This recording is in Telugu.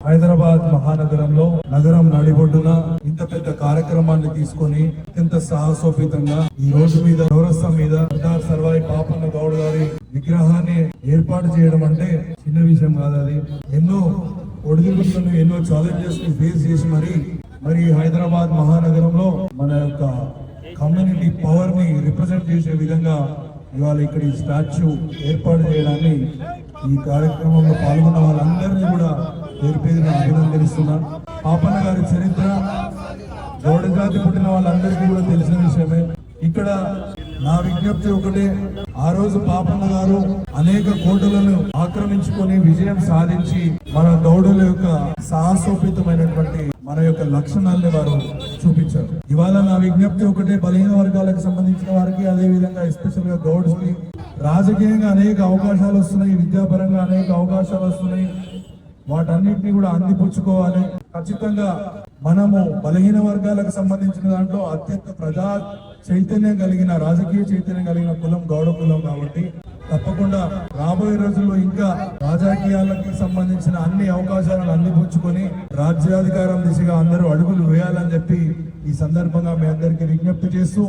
హైదరాబాద్ మహానగరంలో నగరం నడిబొడ్డున ఇంత పెద్ద కార్యక్రమాన్ని తీసుకొని అత్యంత సాహసోపేతంగా ఈ రోడ్డు మీద చౌరస్తా మీద సర్దార్ సర్వాయి పాపన్న గౌడ్ గారి విగ్రహాన్ని ఏర్పాటు చేయడం అంటే చిన్న విషయం కాదు. అది ఎన్నో ఒడిదుడుకులను ఎన్నో ఛాలెంజెస్ ని ఫేస్ చేసి మరి హైదరాబాద్ మహానగరంలో మన యొక్క కమ్యూనిటీ పవర్ ని రిప్రజెంట్ చేసే విధంగా ఇవాళ ఇక్కడ ఈ స్టాచ్యూ ఏర్పాటు చేయడాన్ని ఈ కార్యక్రమంలో పాల్గొన్న వాళ్ళందరినీ కూడా పేరు పేరున అభినందనిస్తున్నాను. పాపన్న గారి చరిత్ర గౌడ జాతి పుట్టిన వాళ్ళందరికీ కూడా తెలిసిన విషయమే. ఇక్కడ నా విజ్ఞప్తి ఒకటే, ఆ రోజు పాపన్న గారు అనేక కోటలను ఆక్రమించుకొని విజయం సాధించి మన గౌడుల యొక్క సాహసోపేతమైనటువంటి మన యొక్క లక్షణాలని వారు చూపించారు. ఇవాళ నా విజ్ఞప్తి ఒకటే, బలహీన వర్గాలకు సంబంధించిన వారికి, అదే విధంగా ఎస్పెషల్ గా గౌడ్స్ కి రాజకీయంగా అనేక అవకాశాలు వస్తున్నాయి, విద్యాపరంగా అనేక అవకాశాలు వస్తున్నాయి. వాటన్నిటిని కూడా అందిపుచ్చుకోవాలి. ఖచ్చితంగా మనము బలహీన వర్గాలకు సంబంధించిన దాంట్లో అత్యంత ప్రజా చైతన్యం కలిగిన, రాజకీయ చైతన్యం కలిగిన కులం గౌడ కులం కాబట్టి తప్పకుండా రాబోయే రోజుల్లో ఇంకా రాజకీయాలకు సంబంధించిన అన్ని అవకాశాలను అందిపుచ్చుకొని రాజ్యాధికారం దిశగా అందరూ అడుగులు వేయాలని చెప్పి ఈ సందర్భంగా మీ అందరికీ విజ్ఞప్తి చేస్తూ